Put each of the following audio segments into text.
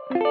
Assalamualaikum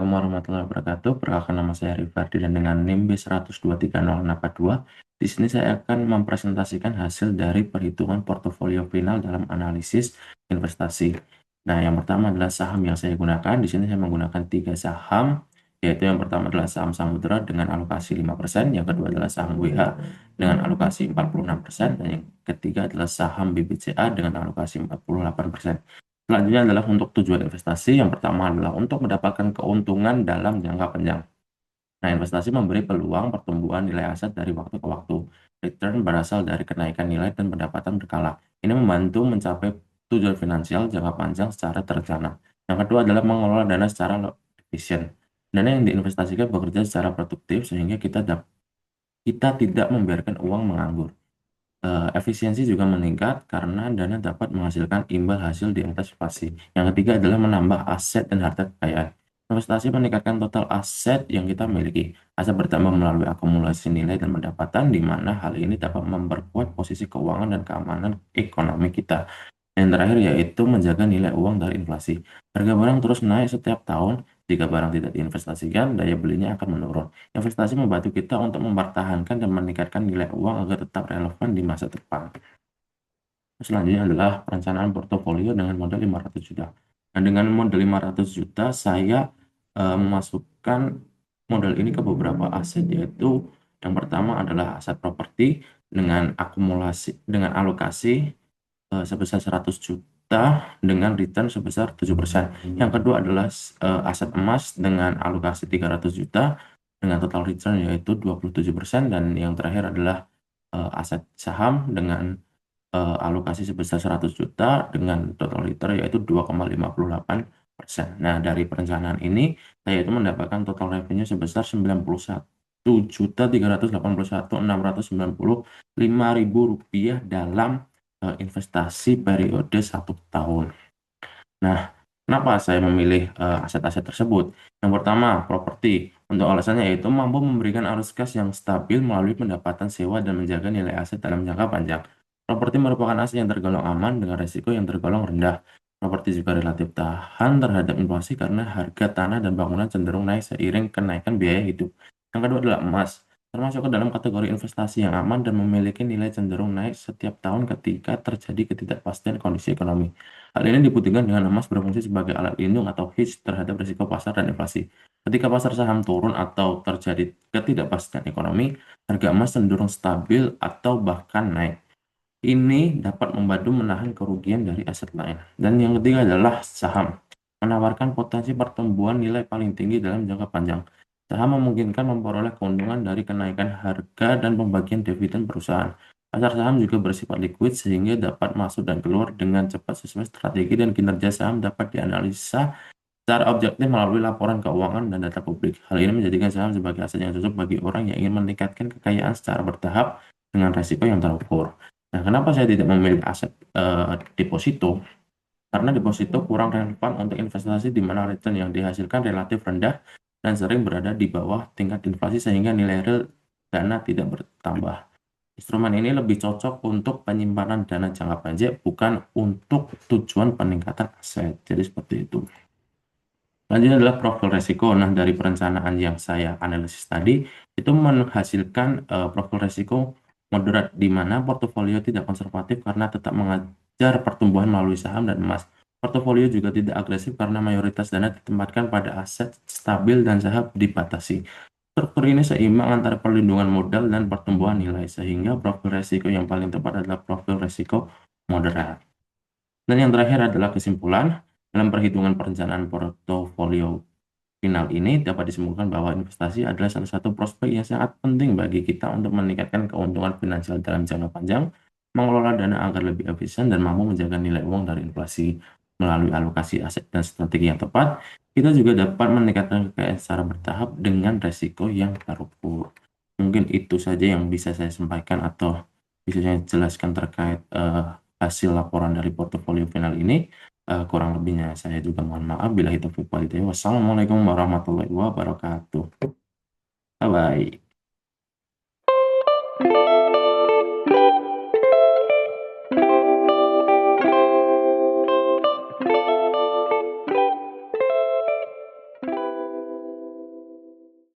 warahmatullahi wabarakatuh. Perkenalkan, nama saya Rifardi dan dengan NIM B1023042. Di sini saya akan mempresentasikan hasil dari perhitungan portofolio final dalam analisis investasi. Nah, yang pertama adalah saham yang saya gunakan. Di sini saya menggunakan 3 saham, yaitu yang pertama adalah saham Samudra dengan alokasi 5%, yang kedua adalah saham WH dengan alokasi 46%, dan yang ketiga adalah saham BBCA dengan alokasi 48%. Selanjutnya adalah untuk tujuan investasi. Yang pertama adalah untuk mendapatkan keuntungan dalam jangka panjang. Nah, investasi memberi peluang pertumbuhan nilai aset dari waktu ke waktu. Return berasal dari kenaikan nilai dan pendapatan berkala. Ini membantu mencapai tujuan finansial jangka panjang secara terencana. Yang kedua adalah mengelola dana secara efisien. Dana yang diinvestasikan bekerja secara produktif sehingga kita tidak membiarkan uang menganggur. Efisiensi juga meningkat karena dana dapat menghasilkan imbal hasil di atas inflasi. Yang ketiga adalah menambah aset dan harta kekayaan. Investasi meningkatkan total aset yang kita miliki. Aset bertambah melalui akumulasi nilai dan pendapatan, di mana hal ini dapat memperkuat posisi keuangan dan keamanan ekonomi kita. Yang terakhir yaitu menjaga nilai uang dari inflasi. Harga barang terus naik setiap tahun. Jika barang tidak diinvestasikan, daya belinya akan menurun. Investasi membantu kita untuk mempertahankan dan meningkatkan nilai uang agar tetap relevan di masa depan. Selanjutnya adalah perencanaan portofolio dengan modal 500 juta. Nah, dengan modal 500 juta, saya memasukkan modal ini ke beberapa aset, yaitu yang pertama adalah aset properti dengan alokasi sebesar 100 juta dengan return sebesar 7%. Yang kedua adalah aset emas dengan alokasi 300 juta dengan total return yaitu 27%. Dan yang terakhir adalah aset saham dengan alokasi sebesar 100 juta dengan total return yaitu 2,58%. Nah, dari perencanaan ini saya itu mendapatkan total revenue sebesar 91.381.695.000 rupiah dalam investasi periode 1 tahun. Nah, kenapa saya memilih aset-aset tersebut? Yang pertama, properti. Untuk alasannya yaitu mampu memberikan arus kas yang stabil melalui pendapatan sewa dan menjaga nilai aset dalam jangka panjang. Properti merupakan aset yang tergolong aman dengan risiko yang tergolong rendah. Properti juga relatif tahan terhadap inflasi karena harga tanah dan bangunan cenderung naik seiring kenaikan biaya hidup. Yang kedua adalah emas, termasuk ke dalam kategori investasi yang aman dan memiliki nilai cenderung naik setiap tahun ketika terjadi ketidakpastian kondisi ekonomi. Hal ini dibuktikan dengan emas berfungsi sebagai alat lindung atau hedge terhadap risiko pasar dan inflasi. Ketika pasar saham turun atau terjadi ketidakpastian ekonomi, harga emas cenderung stabil atau bahkan naik. Ini dapat membantu menahan kerugian dari aset lain. Dan yang ketiga adalah saham, menawarkan potensi pertumbuhan nilai paling tinggi dalam jangka panjang. Saham memungkinkan memperoleh keuntungan dari kenaikan harga dan pembagian dividen perusahaan. Pasar saham juga bersifat liquid sehingga dapat masuk dan keluar dengan cepat sesuai strategi, dan kinerja saham dapat dianalisa secara objektif melalui laporan keuangan dan data publik. Hal ini menjadikan saham sebagai aset yang cocok bagi orang yang ingin meningkatkan kekayaan secara bertahap dengan resiko yang terukur. Nah, kenapa saya tidak memilih aset deposito? Karena deposito kurang relevan untuk investasi di mana return yang dihasilkan relatif rendah dan sering berada di bawah tingkat inflasi sehingga nilai real dana tidak bertambah. Instrumen ini lebih cocok untuk penyimpanan dana jangka panjang, bukan untuk tujuan peningkatan aset. Jadi seperti itu. Selanjutnya adalah profil resiko. Nah, dari perencanaan yang saya analisis tadi, itu menghasilkan profil resiko moderat, di mana portofolio tidak konservatif karena tetap mengejar pertumbuhan melalui saham dan emas. Portofolio juga tidak agresif karena mayoritas dana ditempatkan pada aset stabil dan saham dibatasi. Struktur ini seimbang antara perlindungan modal dan pertumbuhan nilai, sehingga profil resiko yang paling tepat adalah profil resiko moderat. Dan yang terakhir adalah kesimpulan. Dalam perhitungan perencanaan portofolio final ini dapat disimpulkan bahwa investasi adalah salah satu prospek yang sangat penting bagi kita untuk meningkatkan keuntungan finansial dalam jangka panjang, mengelola dana agar lebih efisien, dan mampu menjaga nilai uang dari inflasi. Melalui alokasi aset dan strategi yang tepat, kita juga dapat meningkatkan kekayaan secara bertahap dengan resiko yang terukur. Mungkin itu saja yang bisa saya sampaikan atau bisa saya jelaskan terkait hasil laporan dari portofolio final ini. Kurang lebihnya saya juga mohon maaf. Billahi taufiq wal hidayah. Wassalamualaikum warahmatullahi wabarakatuh. Bye bye.